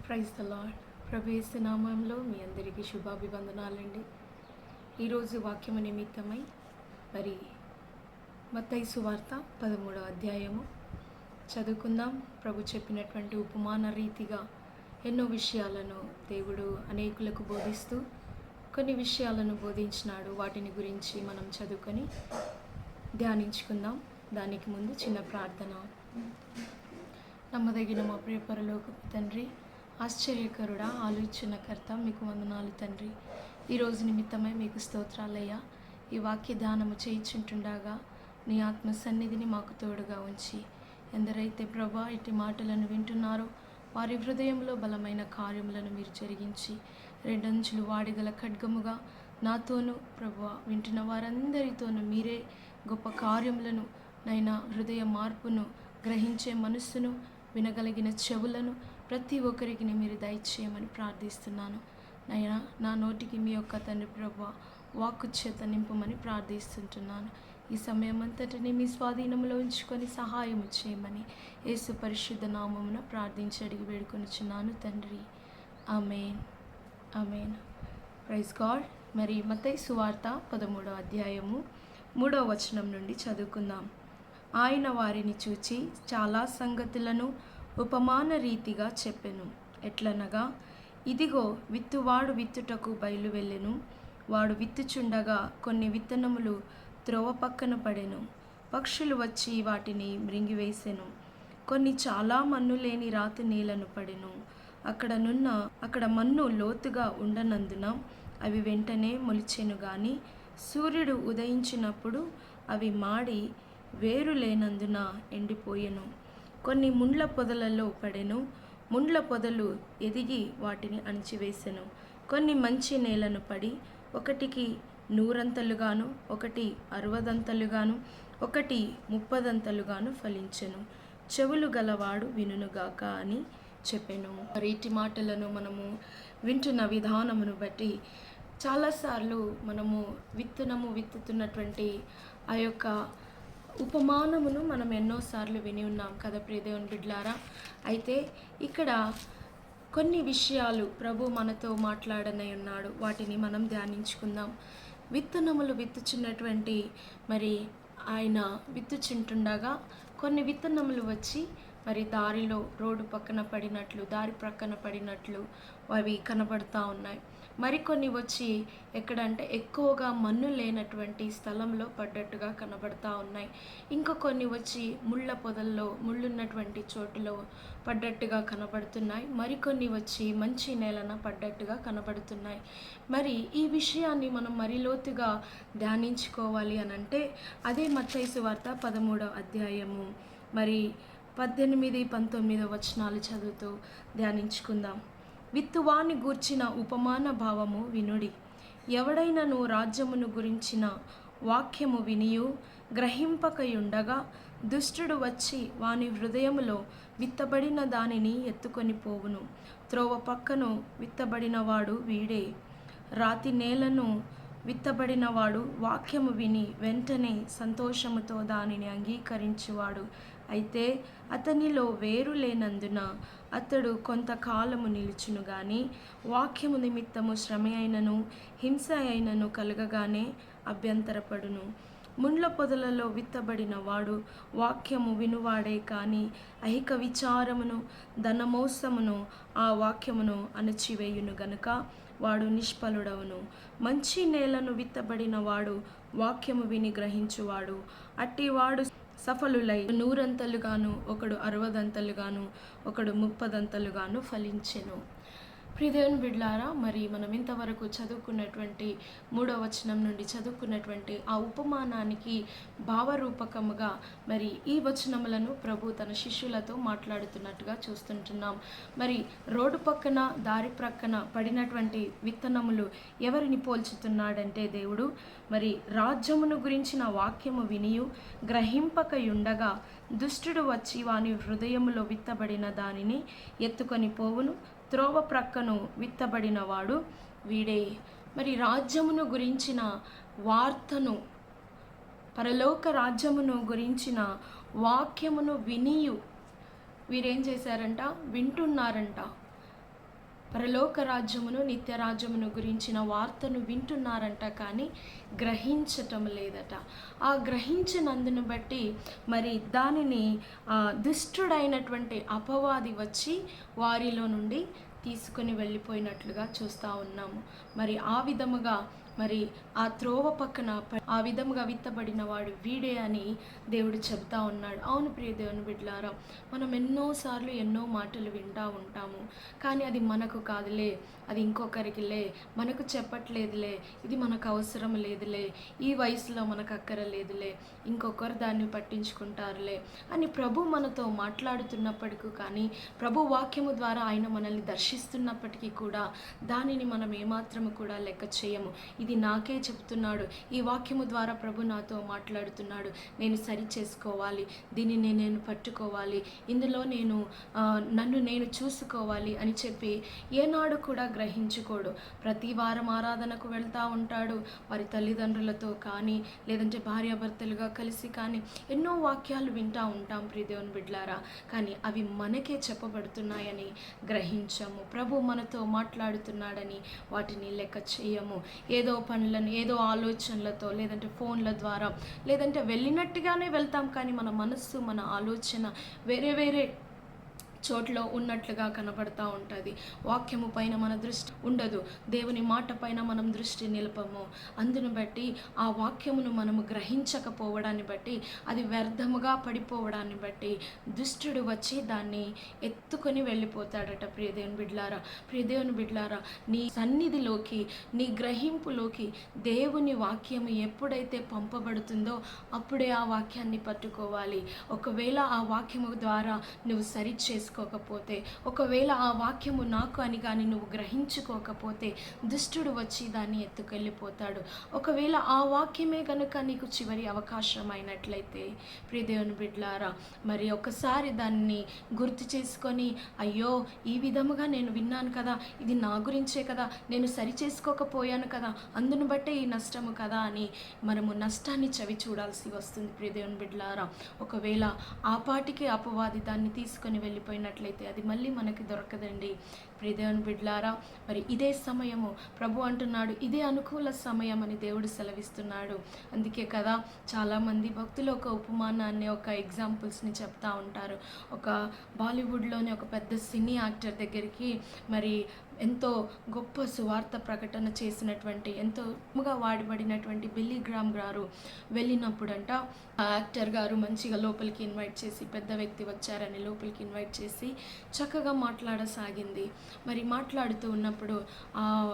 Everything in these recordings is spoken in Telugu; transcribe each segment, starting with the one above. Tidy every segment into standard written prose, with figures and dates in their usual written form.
Praise the lord. ప్రభు యేసు నామంలో మీ అందరికీ శుభాభివందనాలండి. ఈరోజు వాక్యము నిమిత్తమై మరి మత్తయి సువార్త 13వ అధ్యాయము చదువుకుందాం. ప్రభు చెప్పినటువంటి ఉపమాన రీతిగా ఎన్నో విషయాలను దేవుడు అనేకులకు బోధిస్తూ కొన్ని విషయాలను బోధించినాడు. వాటిని గురించి మనం చదువుకొని ధ్యానించుకుందాం. దానికి ముందు చిన్న ప్రార్థన. నమ్మదగిన మా ప్రియ పరలోకపు తండ్రి, ఆశ్చర్యకరుడా, ఆలోచనకర్త, మీకు వందనాలు తండ్రి. ఈరోజు నిమిత్తమై మీకు స్తోత్రాలయ్యా. ఈ వాక్య ధ్యానము చేయించుంటుండగా నీ ఆత్మ సన్నిధిని మాకు తోడుగా ఉంచి, ఎందరైతే ప్రభా ఇటు మాటలను వింటున్నారో వారి హృదయంలో బలమైన కార్యములను మీరు జరిగించి, రెండంచులు వాడిగల ఖడ్గముగా నాతోనూ ప్రభా వింటున్న వారందరితోనూ మీరే గొప్ప కార్యములను నైనా హృదయ మార్పును గ్రహించే మనస్సును, వినగలిగిన చెవులను ప్రతి ఒక్కరికి మీరు దయచేయమని ప్రార్థిస్తున్నాను. నైనా నా నోటికి మీ యొక్క తండ్రి ప్రభువా వాక్కు చేత నింపమని ప్రార్థిస్తుంటున్నాను. ఈ సమయం అంతటిని మీ స్వాధీనంలో ఉంచుకొని సహాయం చేయమని యేసు పరిశుద్ధ నామమున ప్రార్థించి అడిగి వేడుకొనిచున్నాను తండ్రి. Amen, amen. Praise God. మరి మత్తయి సువార్త 13వ అధ్యాయము 3వ వచనం నుండి చదువుకుందాం. ఆయన వారిని చూచి చాలా సంగతులను ఉపమాన రీతిగా చెప్పెను. ఎట్లనగా, ఇదిగో విత్తువాడు విత్తుటకు బయలు వెళ్ళెను. వాడు విత్తుచుండగా కొన్ని విత్తనములు త్రోవ పక్కన పడెను. పక్షులు వచ్చి వాటిని మృంగివేసెను. కొన్ని చాలా మన్ను లేని రాతి నేలను పడెను. అక్కడ మన్ను లోతుగా ఉండనందున అవి వెంటనే మొలిచెను గాని సూర్యుడు ఉదయించినప్పుడు అవి మాడి వేరు లేనందున ఎండిపోయెను. కొన్ని ముండ్ల పొదలలో పడెను. ముండ్ల పొదలు ఎదిగి వాటిని అణిచివేసెను. కొన్ని మంచి నేలను పడి ఒకటికి 100 ఒకటి 60 ఒకటి 30 ఫలించెను. చెవులు గలవాడు వినుగాక అని చెప్పెను. రీతి మాటలను మనము వింటున్న విధానమును బట్టి చాలాసార్లు మనము విత్తుతున్నటువంటి ఆ యొక్క ఉపమానమును మనం ఎన్నోసార్లు విని ఉన్నాం కదా ప్రియ దేవుని బిడ్డలారా. అయితే ఇక్కడ కొన్ని విషయాలు ప్రభు మనతో మాట్లాడనై ఉన్నాడు. వాటిని మనం ధ్యానించుకుందాం. విత్తనములు విత్తుచున్నటువంటి మరి ఆయన విత్తుచుంటుండగా కొన్ని విత్తనములు వచ్చి మరి దారిలో రోడ్డు పక్కన పడినట్లు, దారి ప్రక్కన పడినట్లు అవి కనబడుతూ ఉన్నాయి. మరికొన్ని వచ్చి ఎక్కడంటే ఎక్కువగా మన్ను లేనటువంటి స్థలంలో పడ్డట్టుగా కనబడుతూ ఉన్నాయి. ఇంకా కొన్ని వచ్చి ముళ్ళ పొదల్లో, ముళ్ళున్నటువంటి చోటులో పడ్డట్టుగా కనబడుతున్నాయి. మరికొన్ని వచ్చి మంచి నేలన పడ్డట్టుగా కనబడుతున్నాయి. మరి ఈ విషయాన్ని మనం మరి లోతుగా ధ్యానించుకోవాలి అనంటే అదే మత్తయి సువార్త 13వ అధ్యాయము మరి 18, 19 వచనాలు చదువుతూ ధ్యానించుకుందాం. విత్తువాని గూర్చిన ఉపమాన భావము వినుడి. ఎవడైనను రాజ్యమును గురించిన వాక్యము వినియు గ్రహింపకయుండగా దుష్టుడు వచ్చి వాని హృదయములో విత్తబడిన దానిని ఎత్తుకొని పోవును. త్రోవ పక్కను విత్తబడినవాడు వీడే. రాతి నేలను విత్తబడినవాడు వాక్యము విని వెంటనే సంతోషముతో దానిని అంగీకరించువాడు. అయితే అతనిలో వేరు లేనందున అతడు కొంతకాలము నిలుచును గాని వాక్యము నిమిత్తము శ్రమ అయినను హింస అయినను కలగగానే అభ్యంతరపడును. ముండ్ల పొదలలో విత్తబడిన వాడు వాక్యము వినువాడే కానీ ఐహిక విచారమును ధనమోసమును ఆ వాక్యమును అణచివేయును గనుక వాడు నిష్ఫలుడవును. మంచి నేలను విత్తబడిన వాడు వాక్యము విని గ్రహించువాడు. అట్టివాడు సఫలులై 100 ఒకడు 60 ఒకడు 30 ఫలించెను. ప్రియదేవుని బిడ్డలారా, మరి మనం ఇంతవరకు చదువుకున్నటువంటి 3వ వచనం నుండి చదువుకున్నటువంటి ఆ ఉపమానానికి భావరూపకముగా మరి ఈ వచనములను ప్రభు తన శిష్యులతో మాట్లాడుతున్నట్టుగా చూస్తుంటున్నాం. మరి రోడ్డు పక్కన, దారి ప్రక్కన పడినటువంటి విత్తనములు ఎవరిని పోల్చుతున్నాడంటే దేవుడు మరి రాజ్యమును గురించిన వాక్యము వినియు గ్రహింపకయుండగా దుష్టుడు వచ్చి వాని హృదయములో విత్తబడిన దానిని ఎత్తుకొని పోవును. త్రోవ ప్రక్కను విత్తబడినవాడు వీడే. మరి రాజ్యమును గురించిన వార్తను, పరలోక రాజ్యమును గురించిన వాక్యమును వినియు వీరేం చేశారంట? వింటున్నారంట. పరలోక రాజ్యమును నిత్య రాజ్యమును గురించిన వార్తను వింటున్నారంట, కానీ గ్రహించటం లేదట. ఆ గ్రహించినందును బట్టి మరి దానిని దుష్టుడైనటువంటి అపవాది వచ్చి వారిలో నుండి తీసుకొని వెళ్ళిపోయినట్లుగా చూస్తూ ఉన్నాము. మరి ఆ విధముగా మరి ఆ త్రోవ పక్కన ఆ విధముగా విత్తబడిన వాడు వీడే అని దేవుడు చెప్తా ఉన్నాడు. అవును ప్రియ దేవుని బిడ్డలారా, మనం ఎన్నోసార్లు ఎన్నో మాటలు వింటూ ఉంటాము, కానీ అది మనకు కాదులే, అది ఇంకొకరికిలే, మనకు చెప్పట్లేదులే, ఇది మనకు అవసరం లేదులే, ఈ వయసులో మనకు అక్కర లేదులే, ఇంకొకరు దాన్ని పట్టించుకుంటారులే అని ప్రభు మనతో మాట్లాడుతున్నప్పటికీ, కానీ ప్రభు వాక్యము ద్వారా ఆయన మనల్ని దర్శిస్తున్నప్పటికీ కూడా దానిని మనం ఏమాత్రము కూడా లెక్క చేయము. ఇది నాకే చెప్తున్నాడు, ఈ వాక్యము ద్వారా ప్రభు నాతో మాట్లాడుతున్నాడు, నేను సరి చేసుకోవాలి, దీనిని నేను పట్టుకోవాలి, ఇందులో నన్ను నేను చూసుకోవాలి అని చెప్పి ఏనాడు కూడా గ్రహించుకోడు. ప్రతి వారం ఆరాధనకు వెళ్తూ ఉంటాడు, వారి తల్లిదండ్రులతో కానీ లేదంటే భార్యాభర్తలుగా కలిసి కానీ ఎన్నో వాక్యాలు వింటూ ఉంటాం ప్రియ దేవుని బిడ్డలారా, కానీ అవి మనకే చెప్పబడుతున్నాయని గ్రహించము. ప్రభు మనతో మాట్లాడుతున్నాడని వాటిని లెక్క చేయము. ఏదో పనులను, ఏదో ఆలోచనలతో, లేదంటే ఫోన్ల ద్వారా, లేదంటే వెళ్ళినట్టుగానే వెళ్తాం, కానీ మన మనస్సు, మన ఆలోచన వేరే వేరే చోట్ల ఉన్నట్లుగా కనబడతా ఉంటుంది. వాక్యము పైన మన దృష్టి ఉండదు, దేవుని మాట పైన మనం దృష్టి నిలపము. అందును బట్టి ఆ వాక్యమును మనము గ్రహించకపోవడాన్ని బట్టి, అది వ్యర్థముగా పడిపోవడాన్ని బట్టి దుష్టుడు వచ్చి దాన్ని ఎత్తుకొని వెళ్ళిపోతాడట. ప్రియదేవుని బిడ్లారా, ప్రియదేవుని బిడ్లారా, నీ సన్నిధిలోకి, నీ గ్రహింపులోకి దేవుని వాక్యము ఎప్పుడైతే పంపబడుతుందో అప్పుడే ఆ వాక్యాన్ని పట్టుకోవాలి. ఒకవేళ ఆ వాక్యము ద్వారా నువ్వు సరి చేసుకోకపోతే, ఒకవేళ ఆ వాక్యము నాకు అని కానీ నువ్వు గ్రహించుకోకపోతే దుష్టుడు వచ్చి దాన్ని ఎత్తుకెళ్ళిపోతాడు. ఒకవేళ ఆ వాక్యమే కనుక నీకు చివరి అవకాశం అయినట్లయితే ప్రియదేవుని బిడ్డలారా, మరి ఒకసారి దాన్ని గుర్తు చేసుకొని, అయ్యో ఈ విధముగా నేను విన్నాను కదా, ఇది నా గురించే కదా, నేను సరి చేసుకోకపోయాను కదా, అందును బట్టే ఈ నష్టము కదా అని మనము నష్టాన్ని చవి చూడాల్సి వస్తుంది. ప్రియదేవుని బిడ్డలారా, ఒకవేళ ఆ పాటికి అపవాది దాన్ని తీసుకొని వెళ్ళిపోయినట్లయితే అది మళ్ళీ మనకి దొరకదండి. ప్రియదేవుని బిడ్డలారా, మరి ఇదే సమయము, ప్రభు అంటున్నాడు ఇదే అనుకూల సమయం అని దేవుడు సెలవిస్తున్నాడు. అందుకే కదా చాలామంది భక్తులు ఒక ఉపమానాన్ని, ఒక ఎగ్జాంపుల్స్ని చెప్తా ఉంటారు. ఒక బాలీవుడ్లోని ఒక పెద్ద సినీ యాక్టర్ దగ్గరికి మరి ఎంతో గొప్ప సువార్త ప్రకటన చేసినటువంటి, ఎంతోగా వాడబడినటువంటి బిల్లీ గ్రామ్ గారు వెళ్ళినప్పుడంట, ఆ యాక్టర్ గారు మంచిగా లోపలికి ఇన్వైట్ చేసి, పెద్ద వ్యక్తి వచ్చారని లోపలికి ఇన్వైట్ చేసి చక్కగా మాట్లాడసాగింది. మరి మాట్లాడుతూ ఉన్నప్పుడు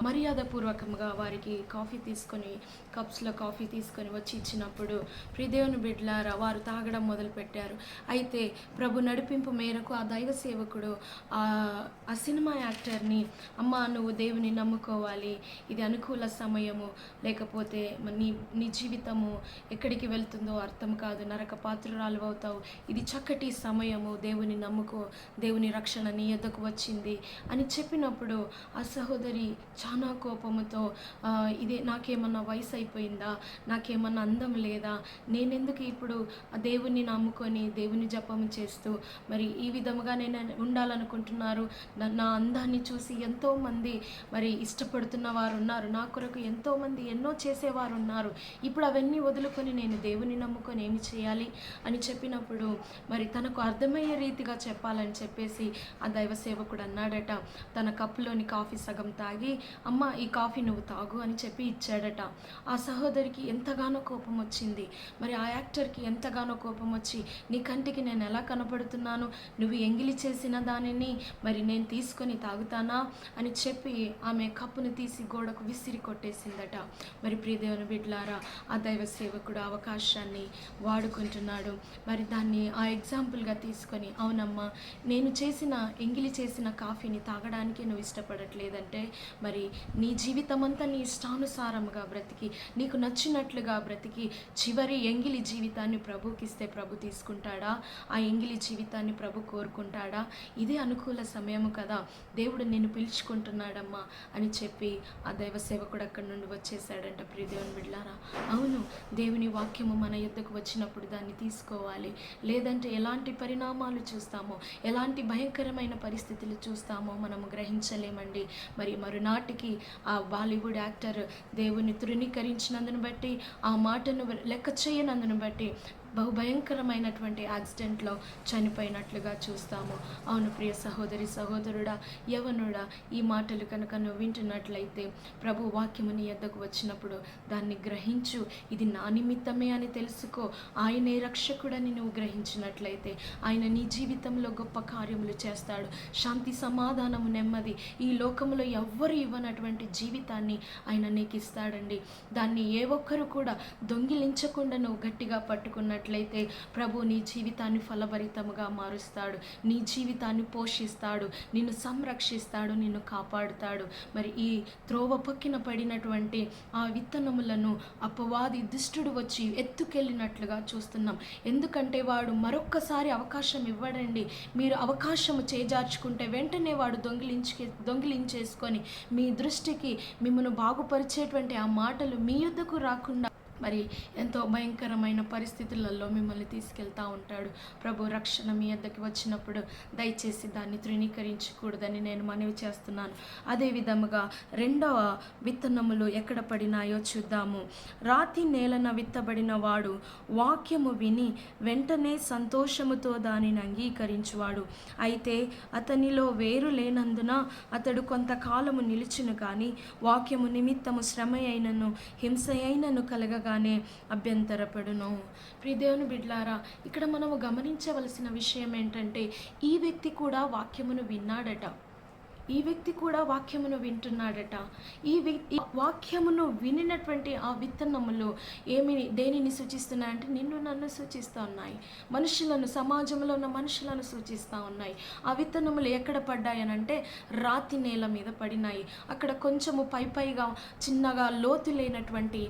మర్యాదపూర్వకంగా వారికి కాఫీ తీసుకొని, కప్స్లో కాఫీ తీసుకొని వచ్చి ఇచ్చినప్పుడు ప్రియదేవుని బిడ్డలారా వారు తాగడం మొదలుపెట్టారు. అయితే ప్రభు నడిపింపు మేరకు ఆ దైవ సేవకుడు ఆ సినిమా యాక్టర్ని, అమ్మ నువ్వు దేవుని నమ్ముకోవాలి, ఇది అనుకూల సమయము, లేకపోతే నీ జీవితము ఎక్కడికి వెళ్తుందో అర్థం కాదు, నరక పాత్రురాలు అవుతావు, ఇది చక్కటి సమయము, దేవుని నమ్ముకో, దేవుని రక్షణ నీ ఎద్దకు వచ్చింది అని చెప్పినప్పుడు ఆ సహోదరి చాలా కోపముతో, ఇదే నాకేమన్నా వయసు అయిపోయిందా, నాకేమన్నా అందం లేదా, నేనెందుకు ఇప్పుడు ఆ దేవుని నమ్ముకొని దేవుని జపము చేస్తూ మరి ఈ విధముగా నేను ఉండాలనుకుంటున్నారు, నా అందాన్ని చూసి ఎంతోమంది మరి ఇష్టపడుతున్న వారు ఉన్నారు, నా కొరకు ఎంతోమంది ఎన్నో చేసేవారు ఉన్నారు, ఇప్పుడు అవన్నీ వదులుకొని నేను దేవుని నమ్ముకొని ఏమి చేయాలి అని చెప్పినప్పుడు మరి తనకు అర్థమయ్యే రీతిగా చెప్పాలని చెప్పేసి ఆ దైవ సేవకుడు అన్నాడట, తన కప్పులోని కాఫీ సగం తాగి, అమ్మ ఈ కాఫీ నువ్వు తాగు అని చెప్పి ఇచ్చాడట. ఆ సహోదరికి ఎంతగానో కోపం వచ్చింది. మరి ఆ యాక్టర్కి ఎంతగానో కోపం వచ్చి, నీ కంటికి నేను ఎలా కనపడుతున్నాను, నువ్వు ఎంగిలి చేసిన దానిని మరి నేను తీసుకొని తాగుతానా అని చెప్పి ఆమె కప్పును తీసి గోడకు విసిరి కొట్టేసిందట. మరి ప్రియదేవుని బిడ్డలారా, ఆ దైవ సేవకుడు అవకాశాన్ని వాడుకుంటున్నాడు. మరి దాన్ని ఆ ఎగ్జాంపుల్గా తీసుకొని, అవునమ్మా నేను ఎంగిలి చేసిన కాఫీని తాగడానికి నువ్వు ఇష్టపడట్లేదంటే మరి నీ జీవితం అంతా నీ ఇష్టానుసారంగా బ్రతికి, నీకు నచ్చినట్లుగా బ్రతికి చివరి ఎంగిలి జీవితాన్ని ప్రభుకి ఇస్తే ప్రభు తీసుకుంటాడా? ఆ ఎంగిలి జీవితాన్ని ప్రభు కోరుకుంటాడా? ఇదే అనుకూల సమయము కదా, దేవుడు నిన్ను పిలిచి నేర్చుకుంటున్నాడమ్మా అని చెప్పి ఆ దైవ సేవకుడు అక్కడి నుండి వచ్చేసాడంట. ప్రియ దేవుని బిడ్డలారా, అవును, దేవుని వాక్యము మన యుద్ధకు వచ్చినప్పుడు దాన్ని తీసుకోవాలి. లేదంటే ఎలాంటి పరిణామాలు చూస్తామో, ఎలాంటి భయంకరమైన పరిస్థితులు చూస్తామో మనము గ్రహించలేమండి. మరి మరునాటికి ఆ బాలీవుడ్ యాక్టర్ దేవుని తృణీకరించినందును బట్టి, ఆ మాటను లెక్క చేయనందును బట్టి బహుభయంకరమైనటువంటి యాక్సిడెంట్లో చనిపోయినట్లుగా చూస్తాము. అవును ప్రియ సహోదరి సహోదరుడా, యవనుడా, ఈ మాటలు కనుక నువ్వు వింటున్నట్లయితే ప్రభు వాక్యము నీ యొద్దకు వచ్చినప్పుడు దాన్ని గ్రహించు. ఇది నా నిమిత్తమే అని తెలుసుకో. ఆయనే రక్షకుడని నువ్వు గ్రహించినట్లయితే ఆయన నీ జీవితంలో గొప్ప కార్యములు చేస్తాడు. శాంతి, సమాధానము, నెమ్మది ఈ లోకంలో ఎవ్వరు ఇవ్వనటువంటి జీవితాన్ని ఆయన నీకు ఇస్తాడండి. దాన్ని ఏ ఒక్కరు కూడా దొంగిలించకుండా నువ్వు గట్టిగా పట్టుకున్నట్లయితే ప్రభు నీ జీవితాన్ని ఫలభరితముగా మారుస్తాడు. నీ జీవితాన్ని పోషిస్తాడు, నిన్ను సంరక్షిస్తాడు, నిన్ను కాపాడుతాడు. మరి ఈ త్రోవ పక్కిన పడినటువంటి ఆ విత్తనములను అపవాది దుష్టుడు వచ్చి ఎత్తుకెళ్ళినట్లుగా చూస్తున్నాం. ఎందుకంటే వాడు మరొక్కసారి అవకాశం ఇవ్వడండి. మీరు అవకాశము చేజార్చుకుంటే వెంటనే వాడు దొంగిలించేసుకొని మీ దృష్టికి మిమ్మల్ని బాగుపరిచేటువంటి ఆ మాటలు మీ యొద్దకు రాకుండా మరి ఎంతో భయంకరమైన పరిస్థితులలో మిమ్మల్ని తీసుకెళ్తూ ఉంటాడు. ప్రభు రక్షణ మీ యొద్దకి వచ్చినప్పుడు దయచేసి దాన్ని తృణీకరించకూడదని నేను మనవి చేస్తున్నాను. అదే విధముగా రెండవ విత్తనములు ఎక్కడ పడినాయో చూద్దాము. రాతి నేలన విత్తబడిన వాడు వాక్యము విని వెంటనే సంతోషముతో దానిని అంగీకరించువాడు. అయితే అతనిలో వేరు లేనందున అతడు కొంతకాలము నిలిచును, కానీ వాక్యము నిమిత్తము శ్రమ అయినను హింస అయినను కలగగా అభ్యంతరపడును. ప్రియ దేవుని బిడ్డలారా, ఇక్కడ మనము గమనించవలసిన విషయం ఏంటంటే ఈ వ్యక్తి కూడా వాక్యమును విన్నాడట. ఈ వ్యక్తి కూడా వాక్యమును వింటున్నాడట. ఈ వాక్యమును వినినటువంటి ఆ విత్తనములు దేనిని సూచిస్తున్నాయంటే నిన్ను నన్ను సూచిస్తూ ఉన్నాయి. మనుషులను, సమాజంలో ఉన్న మనుషులను సూచిస్తూ ఉన్నాయి. ఆ విత్తనములు ఎక్కడ పడ్డాయనంటే రాతి నేల మీద పడినాయి. అక్కడ కొంచెము పైగా చిన్నగా లోతు లేనటువంటి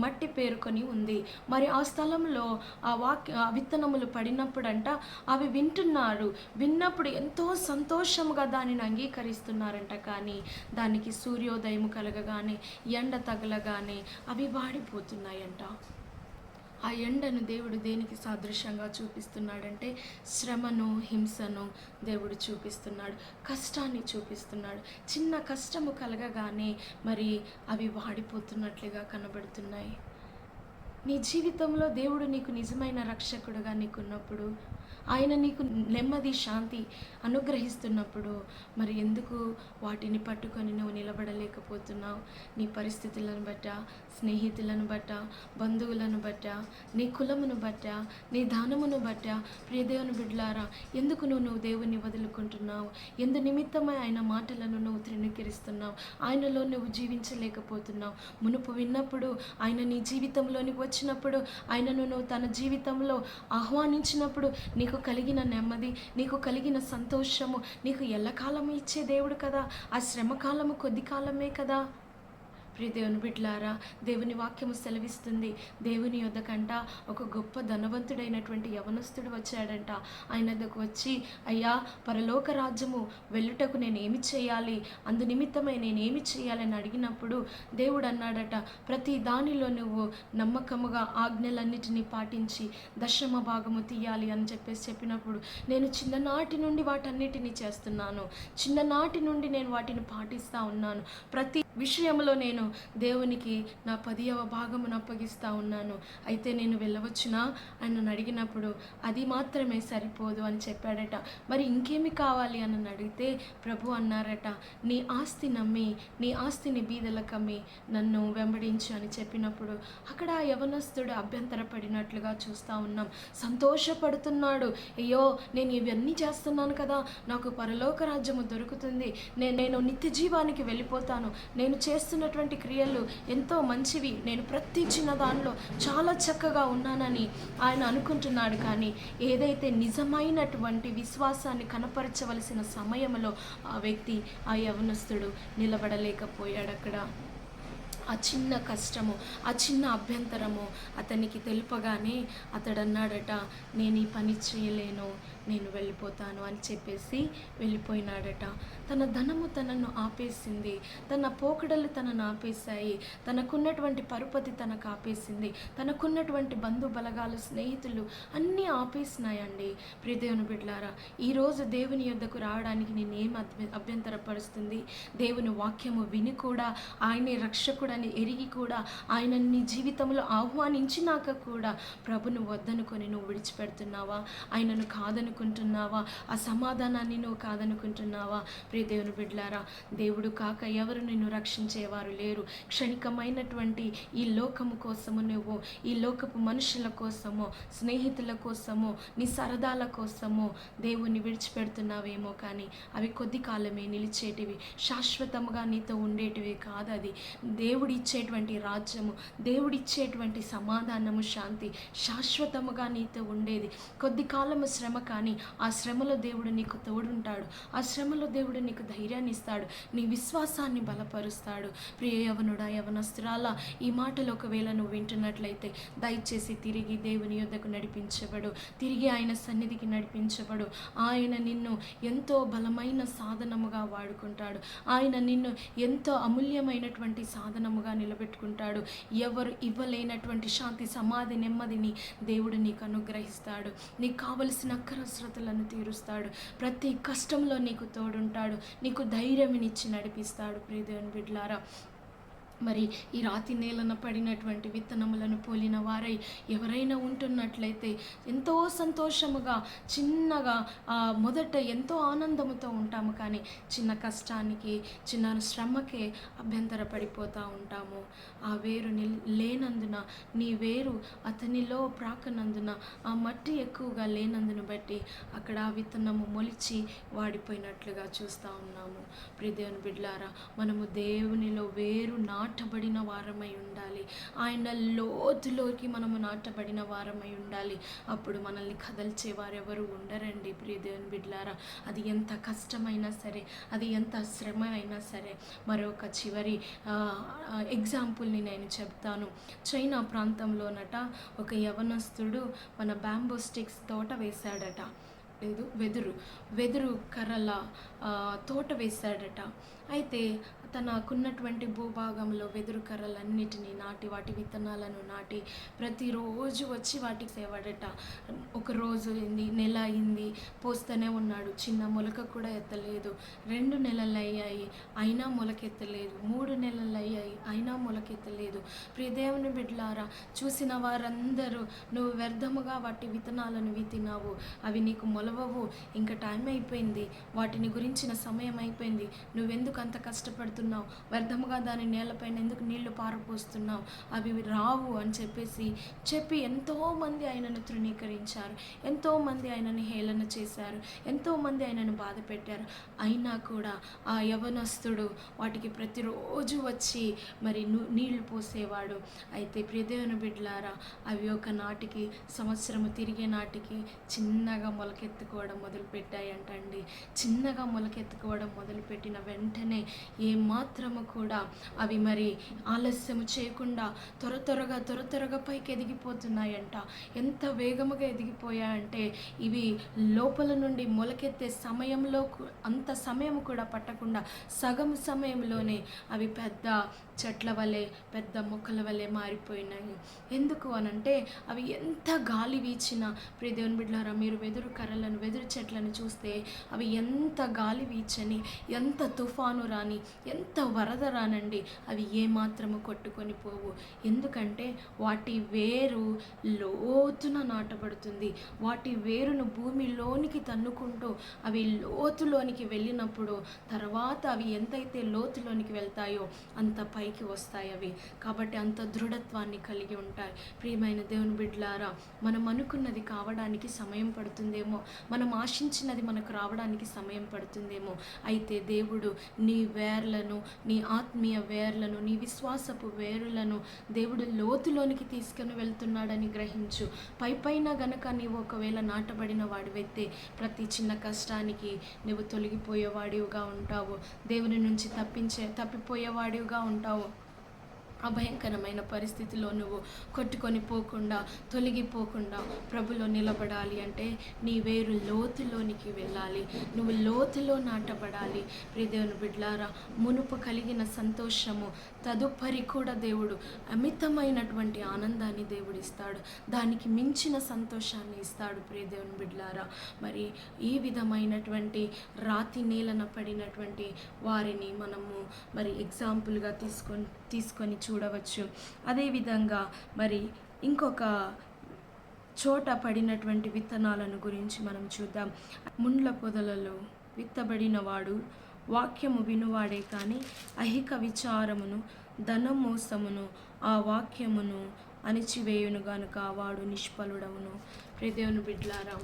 మట్టి పేరుకొని ఉంది. మరి ఆ స్థలంలో ఆ విత్తనములు పడినప్పుడంట అవి వింటున్నారు. విన్నప్పుడు ఎంతో సంతోషంగా దానిని అంగీకరిస్తున్నారంట. కానీ దానికి సూర్యోదయం కలగగానే, ఎండ తగలగానే అవి వాడిపోతున్నాయంట. ఆ ఎండను దేవుడు దేనికి సాదృశ్యంగా చూపిస్తున్నాడంటే శ్రమను, హింసను దేవుడు చూపిస్తున్నాడు. కష్టాన్ని చూపిస్తున్నాడు. చిన్న కష్టము కలగగానే మరి అవి వాడిపోతున్నట్లుగా కనబడుతున్నాయి. నీ జీవితంలో దేవుడు నీకు నిజమైన రక్షకుడుగా నీకున్నప్పుడు, ఆయన నీకు నెమ్మది, శాంతి అనుగ్రహిస్తున్నప్పుడు మరి ఎందుకు వాటిని పట్టుకొని నువ్వు నిలబడలేకపోతున్నావు? నీ పరిస్థితులను బట్ట, స్నేహితులను బట్ట, బంధువులను బట్ట, నీ కులమును బట్ట, నీ దానమును బట్ట, ప్రియ దేవుని బిడ్డలారా, ఎందుకు నువ్వు దేవుని వదులుకుంటున్నావు? ఎందు నిమిత్తమై ఆయన మాటలను నువ్వు తృణీకరిస్తున్నావు? ఆయనలో నువ్వు జీవించలేకపోతున్నావు. మునుపు విన్నప్పుడు, ఆయన నీ జీవితంలోనికి వచ్చినప్పుడు, ఆయనను నువ్వు తన జీవితంలో ఆహ్వానించినప్పుడు నీకు కలిగిన నెమ్మది, నీకు కలిగిన సంతోషము నీకు ఎల్లకాలము ఇచ్చే దేవుడు కదా. ఆ శ్రమకాలము కొద్ది కాలమే కదా. ప్రియ దేవుని బిడ్డలారా, దేవుని వాక్యము సెలవిస్తుంది, దేవుని యొద్దకంట ఒక గొప్ప ధనవంతుడైనటువంటి యవనస్తుడు వచ్చాడంట. ఆయన వద్దకు వచ్చి, అయ్యా, పరలోక రాజ్యము వెళ్ళుటకు నేనేమి చేయాలి, అందు నిమిత్తమై నేనేమి చేయాలని అడిగినప్పుడు దేవుడు అన్నాడట, ప్రతి దానిలో నువ్వు నమ్మకముగా ఆజ్ఞలన్నిటినీ పాటించి దశమ భాగము తీయాలి అని చెప్పినప్పుడు, నేను చిన్ననాటి నుండి వాటన్నిటినీ చేస్తున్నాను, చిన్ననాటి నుండి నేను వాటిని పాటిస్తూ ఉన్నాను, ప్రతి విషయంలో నేను దేవునికి నా 10వ భాగమును అప్పగిస్తూ ఉన్నాను. అయితే నేను వెళ్ళవచ్చునా అని నన్ను అడిగినప్పుడు అది మాత్రమే సరిపోదు అని చెప్పాడట. మరి ఇంకేమి కావాలి అని అడిగితే ప్రభు అన్నారట, నీ ఆస్తి నమ్మి, నీ ఆస్తిని బీదలకమ్మి నన్ను వెంబడించు అని చెప్పినప్పుడు అక్కడ ఆ యవనస్తుడు అభ్యంతరపడినట్లుగా చూస్తూ ఉన్నాం. సంతోషపడుతున్నాడు, అయ్యో నేను ఇవన్నీ చేస్తున్నాను కదా, నాకు పరలోక రాజ్యము దొరుకుతుంది, నేను నిత్య జీవానికి వెళ్ళిపోతాను, నేను చేస్తున్నటువంటి క్రియలు ఎంతో మంచివి, నేను ప్రతి చిన్న దానిలో చాలా చక్కగా ఉన్నానని ఆయన అనుకుంటున్నాడు. కానీ ఏదైతే నిజమైనటువంటి విశ్వాసాన్ని కనపరచవలసిన సమయంలో ఆ వ్యక్తి, ఆ యవనస్తుడు నిలబడలేకపోయాడు. అక్కడ ఆ చిన్న కష్టము, ఆ చిన్న అభ్యంతరము అతనికి తెలుపగానే అతడు అన్నాడట, నేను ఈ పని చేయలేను, నేను వెళ్ళిపోతాను అని చెప్పేసి వెళ్ళిపోయినాడట. తన ధనము తనను ఆపేసింది, తన పోకడలు తనను ఆపేశాయి, తనకున్నటువంటి పరుపతి తనకు ఆపేసింది, తనకున్నటువంటి బంధు బలగాలు, స్నేహితులు అన్నీ ఆపేసినాయండి. ప్రియ దేవుని బిడ్డలారా, ఈరోజు దేవుని యొద్దకు రావడానికి నేనేం అభ్యంతరపరుస్తుంది? దేవుని వాక్యము విని కూడా, ఆయనే రక్షకుడని ఎరిగి కూడా, ఆయన నీ జీవితంలో ఆహ్వానించినాక కూడా ప్రభును వద్దనుకొని నువ్వు విడిచిపెడుతున్నావా? ఆయనను కాదనుకుంటున్నావా? ఆ సమాధానాన్ని నువ్వు కాదనుకుంటున్నావా? ప్రియ దేవుని బిడ్డలారా, దేవుడు కాక ఎవరు నిన్ను రక్షించేవారు లేరు. క్షణికమైనటువంటి ఈ లోకము కోసము నువ్వు, ఈ లోకపు మనుషుల కోసము, స్నేహితుల కోసము, నీ సరదాల కోసము దేవుణ్ణి విడిచిపెడుతున్నావేమో, కానీ అవి కొద్ది కాలమే నిలిచేటివి, శాశ్వతముగా నీతో ఉండేటివి కాదు. అది దేవుడిచ్చేటువంటి రాజ్యము, దేవుడిచ్చేటువంటి సమాధానము, శాంతి శాశ్వతముగా నీతో ఉండేది. కొద్ది కాలము శ్రమ, కానీ ఆ శ్రమలో దేవుడు నీకు తోడుంటాడు. ఆ శ్రమలో దేవుడు నీకు ధైర్యాన్ని ఇస్తాడు, నీ విశ్వాసాన్ని బలపరుస్తాడు. ప్రియ యవనుడా, యవనస్తురాలా, ఈ మాటలు ఒకవేళ నువ్వు వింటున్నట్లయితే దయచేసి తిరిగి దేవుని యొద్దకు నడిపించబడు, తిరిగి ఆయన సన్నిధికి నడిపించబడు. ఆయన నిన్ను ఎంతో బలమైన సాధనముగా వాడుకుంటాడు. ఆయన నిన్ను ఎంతో అమూల్యమైనటువంటి సాధనముగా నిలబెట్టుకుంటాడు. ఎవరు ఇవ్వలేనటువంటి శాంతి, సమాధి, నెమ్మదిని దేవుడు నీకు అనుగ్రహిస్తాడు. నీకు కావలసిన అక్కరస్రతలను తీరుస్తాడు. ప్రతి కష్టంలో నీకు తోడుంటాడు, నీకు ధైర్యమినిచ్చి నడిపిస్తాడు. ప్రియ దేవుని బిడ్డలారా, మరి ఈ రాతి నేలన పడినటువంటి విత్తనములను పోలిన వారై ఎవరైనా ఉంటున్నట్లయితే ఎంతో సంతోషముగా, చిన్నగా, మొదట ఎంతో ఆనందముతో ఉంటాము, కానీ చిన్న కష్టానికి, చిన్న శ్రమకే అభ్యంతరపడిపోతూ ఉంటాము. ఆ వేరు లేనందున, నీ వేరు అతనిలో ప్రాకనందున, ఆ మట్టి ఎక్కువగా లేనందును బట్టి అక్కడ ఆ విత్తనము మొలిచి వాడిపోయినట్లుగా చూస్తూ ఉన్నాము. ప్రియ దేవుని బిడ్డలారా, మనము దేవునిలో వేరు నాటబడిన వారమై ఉండాలి. ఆయన లోతులోకి మనము నాటబడిన వారమై ఉండాలి. అప్పుడు మనల్ని కదల్చే వారెవరు ఉండరండి. ప్రియ దేవుని బిడ్డలారా, అది ఎంత కష్టమైనా సరే, అది ఎంత శ్రమ అయినా సరే. మరొక చివరి ఎగ్జాంపుల్ని నేను చెప్తాను. చైనా ప్రాంతంలోనట ఒక యవనస్తుడు మన బ్యాంబో స్టిక్స్ తోట వేశాడట. వెదురు కర్రల తోట వేశాడట. అయితే తనకున్నటువంటి భూభాగంలో వెదురు కర్రలన్నిటినీ నాటి, వాటి విత్తనాలను నాటి ప్రతిరోజు వచ్చి వాటికి సేవాడట. ఒక రోజు అయింది, నెల అయింది, పోస్తూనే ఉన్నాడు. చిన్న మొలక కూడా ఎత్తలేదు. 2 నెలలు అయ్యాయి, అయినా మొలకెత్తలేదు. 3 నెలలు అయ్యాయి, అయినా మొలకెత్తలేదు. ప్రియ దేవుని బిడ్డలారా, చూసిన వారందరూ నువ్వు వ్యర్థముగా వాటి విత్తనాలను విత్తినావు, అవి నీకు మొలవవు, ఇంకా టైం అయిపోయింది, వాటిని గురించిన సమయం అయిపోయింది, నువ్వెందుకు అంత కష్టపడుతున్నావు, వ్యర్థముగా దాని నేలపైన ఎందుకు నీళ్లు పారపోస్తున్నావు, అవి రావు అని చెప్పి ఎంతోమంది ఆయనను తృణీకరించారు, ఎంతోమంది ఆయనను హేళన చేశారు, ఎంతోమంది ఆయనను బాధ పెట్టారు. అయినా కూడా ఆ యవనస్తుడు వాటికి ప్రతిరోజు వచ్చి మరి నీళ్లు పోసేవాడు. అయితే ప్రియ దేవుని బిడ్డలారా, అవి ఒక నాటికి, సంవత్సరము తిరిగే నాటికి చిన్నగా మొలకెత్తుకోవడం మొదలుపెట్టాయంటండి. చిన్నగా మొలకెత్తుకోవడం మొదలుపెట్టిన వెంటనే ఏమాత్రము కూడా అవి మరి ఆలస్యము చేయకుండా త్వరగా పైకి ఎదిగిపోతున్నాయంట. ఎంత వేగముగా ఎదిగిపోయాయంటే ఇవి లోపల నుండి మొలకెత్తే సమయంలో అంత సమయం కూడా పట్టకుండా సగం సమయంలోనే అవి పెద్ద చెట్ల వలె, పెద్ద మొక్కల వలె మారిపోయినాయి. ఎందుకు అనంటే అవి ఎంత గాలి వీచినా, ప్రియ దేవుని బిడ్డలారా, మీరు వెదురు కర్రలను, వెదురు చెట్లను చూస్తే అవి ఎంత గాలి వీచని, ఎంత తుఫాను రాని, ఎంత వరద రానండి, అవి ఏమాత్రము కొట్టుకొని పోవు. ఎందుకంటే వాటి వేరు లోతున నాటబడుతుంది. వాటి వేరును భూమిలోనికి తన్నుకుంటూ అవి లోతులోనికి వెళ్ళినప్పుడు తర్వాత అవి ఎంతైతే లోతులోనికి వెళ్తాయో అంత పైకి వస్తాయి అవి. కాబట్టి అంత దృఢత్వాన్ని కలిగి ఉంటాయి. ప్రియమైన దేవుని బిడ్డలారా, మనం అనుకున్నది కావడానికి సమయం పడుతుందేమో, మనం ఆశించినది మనకు రావడానికి సమయం పడుతుందేమో. అయితే దేవుడు నీ వేర్లను, నీ ఆత్మీయ వేర్లను, నీ విశ్వాసపు వేరులను దేవుడు లోతులోనికి తీసుకుని వెళ్తున్నాడని గ్రహించు. పైన గనక నీవు ఒకవేళ నాటబడిన వాడివైతే ప్రతి చిన్న కష్టానికి నువ్వు తొలగిపోయేవాడివిగా ఉంటావు, దేవుని నుంచి తప్పిపోయేవాడివిగా ఉంటావు. ఆ భయంకరమైన పరిస్థితిలో నువ్వు కొట్టుకొని పోకుండా, తొలగిపోకుండా ప్రభులో నిలబడాలి అంటే నీ వేరు లోతులోనికి వెళ్ళాలి. నువ్వు లోతులో నాటబడాలి. ప్రియ దేవుని బిడ్డలారా, మునుపు కలిగిన సంతోషము తదుపరి కూడా దేవుడు అమితమైనటువంటి ఆనందాన్ని దేవుడు ఇస్తాడు. దానికి మించిన సంతోషాన్ని ఇస్తాడు. ప్రియ దేవుని బిడ్డలారా, మరి ఈ విధమైనటువంటి రాతి నేలన పడినటువంటి వారిని మనము మరి ఎగ్జాంపుల్గా తీసుకొని చూడవచ్చు. అదేవిధంగా మరి ఇంకొక చోట పడినటువంటి విత్తనాలను గురించి మనం చూద్దాం. ముండ్ల పొదలలో విత్తబడిన వాడు వాక్యము వినువాడే కానీ అహిక విచారమును ధనమోసమును ఆ వాక్యమును అణిచివేయును గనుక వాడు నిష్ఫలుడవును. ప్రియ దేవుని బిడ్డలారా,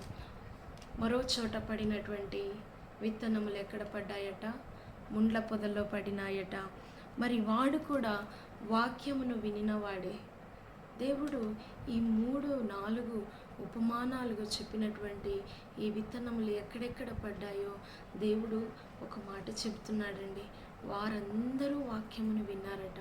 మరో చోట పడినటువంటి విత్తనములు ఎక్కడ పడ్డాయట? ముండ్ల పొదల్లో పడినాయట. మరి వాడు కూడా వాక్యమును వినినవాడే. దేవుడు ఈ 3-4 ఉపమానాలుగా చెప్పినటువంటి ఈ విత్తనములు ఎక్కడెక్కడ పడ్డాయో దేవుడు ఒక మాట చెప్తున్నాడండి. వారందరూ వాక్యమును విన్నారట.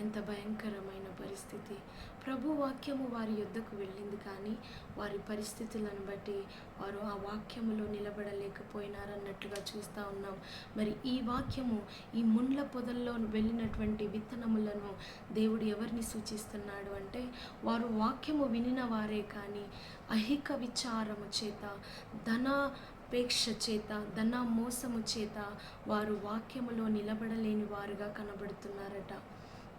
ఎంత భయంకరమైన పరిస్థితి! ప్రభు వాక్యము వారి యొద్దకు వెళ్ళింది, కానీ వారి పరిస్థితులను బట్టి వారు ఆ వాక్యములో నిలబడలేకపోయినారన్నట్లుగా చూస్తూ ఉన్నాం. మరి ఈ వాక్యము, ఈ ముండ్ల పొదల్లో వెళ్ళినటువంటి విత్తనములను దేవుడు ఎవరిని సూచిస్తున్నాడు అంటే, వారు వాక్యము వినిన వారే కానీ అహిక విచారము చేత, ధనాపేక్ష చేత, ధన మోసము చేత వారు వాక్యములో నిలబడలేని వారుగా కనబడుతున్నారట.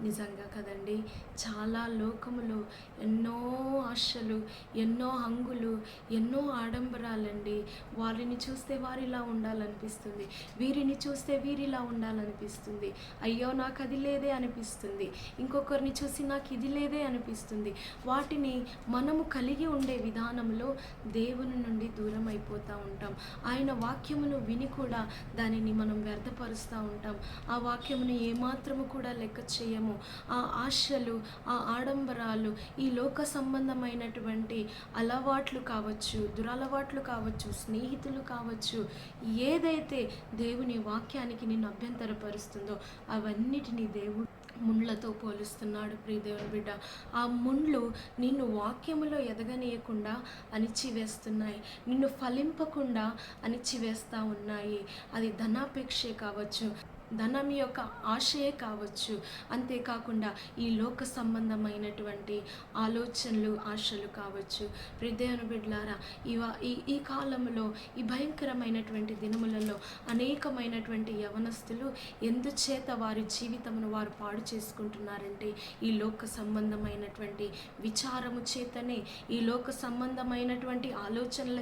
నిజంగా కదండి, చాలా లోకములో ఎన్నో ఆశలు, ఎన్నో హంగులు, ఎన్నో ఆడంబరాలండి. వారిని చూస్తే వారిలా ఉండాలనిపిస్తుంది, వీరిని చూస్తే వీరిలా ఉండాలనిపిస్తుంది. అయ్యో నాకు అది లేదే అనిపిస్తుంది, ఇంకొకరిని చూసి నాకు ఇది లేదే అనిపిస్తుంది. వాటిని మనము కలిగి ఉండే విధానంలో దేవుని నుండి దూరం అయిపోతూ ఉంటాం. ఆయన వాక్యమును విని కూడా దానిని మనం వ్యర్థపరుస్తూ ఉంటాం. ఆ వాక్యమును ఏమాత్రము కూడా లెక్క చేయము. ఆ ఆశలు, ఆ ఆడంబరాలు, ఈ లోక సంబంధమైనటువంటి అలవాట్లు కావచ్చు, దురలవాట్లు కావచ్చు, స్నేహితులు కావచ్చు, ఏదైతే దేవుని వాక్యానికి నిన్ను అభ్యంతరపరుస్తుందో అవన్నిటినీ దేవుడు ముండ్లతో పోలుస్తున్నాడు. ప్రియ దేవుని బిడ్డ, ఆ ముండ్లు నిన్ను వాక్యములో ఎదగనీయకుండా అణిచివేస్తున్నాయి, నిన్ను ఫలింపకుండా అణిచివేస్తూ ఉన్నాయి. అది ధనాపేక్షే కావచ్చు, ధనం యొక్క ఆశయే కావచ్చు, అంతేకాకుండా ఈ లోక సంబంధమైనటువంటి ఆలోచనలు, ఆశలు కావచ్చు. ప్రియ దేవుని బిడ్డలారా, ఈ కాలంలో, ఈ భయంకరమైనటువంటి దినములలో అనేకమైనటువంటి యవనస్తులు ఎందుచేత వారి జీవితమును వారు పాడు చేసుకుంటున్నారంటే, ఈ లోక సంబంధమైనటువంటి విచారము చేతనే, ఈ లోక సంబంధమైనటువంటి ఆలోచనల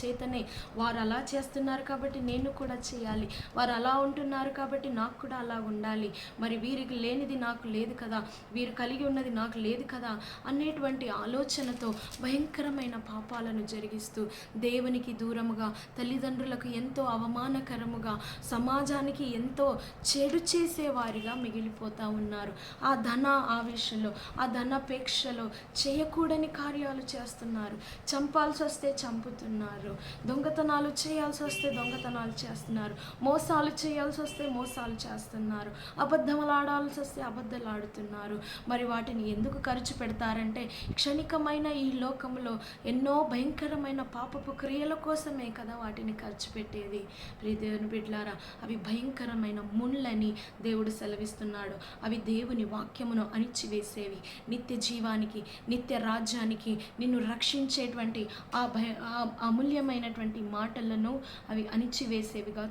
చేతనే. వారు అలా చేస్తున్నారు కాబట్టి నేను కూడా చేయాలి, వారు అలా ఉంటున్నారు కాబట్టి నాకు కూడా అలా ఉండాలి, మరి వీరికి లేనిది నాకు లేదు కదా, వీరు కలిగి ఉన్నది నాకు లేదు కదా అనేటువంటి ఆలోచనతో భయంకరమైన పాపాలను జరిగిస్తూ దేవునికి దూరముగా, తల్లిదండ్రులకు ఎంతో అవమానకరముగా, సమాజానికి ఎంతో చెడు చేసేవారిగా మిగిలిపోతూ ఉన్నారు. ఆ ధన ఆవేశంలో, ఆ ధనాపేక్షలో చేయకూడని కార్యాలు చేస్తున్నారు. చంపాల్సి వస్తే చంపుతున్నారు, దొంగతనాలు చేయాల్సి వస్తే దొంగతనాలు చేస్తున్నారు, మోసాలు చేయాల్సి వస్తే మోసాలు చేస్తున్నారు, అబద్ధములు ఆడాల్సి వస్తే అబద్ధాలు ఆడుతున్నారు. మరి వాటిని ఎందుకు ఖర్చు పెడతారంటే, క్షణికమైన ఈ లోకంలో ఎన్నో భయంకరమైన పాపపు క్రియల కోసమే కదా వాటిని ఖర్చు పెట్టేది. ప్రియ దేవుని బిడ్డలారా, అవి భయంకరమైన ముళ్ళని దేవుడు సెలవిస్తున్నాడు. అవి దేవుని వాక్యమును అణిచివేసేవి. నిత్య జీవానికి, నిత్య రాజ్యానికి నిన్ను రక్షించేటువంటి ఆ అమూల్యమైనటువంటి మాటలను అవి అణిచివేసేవిగా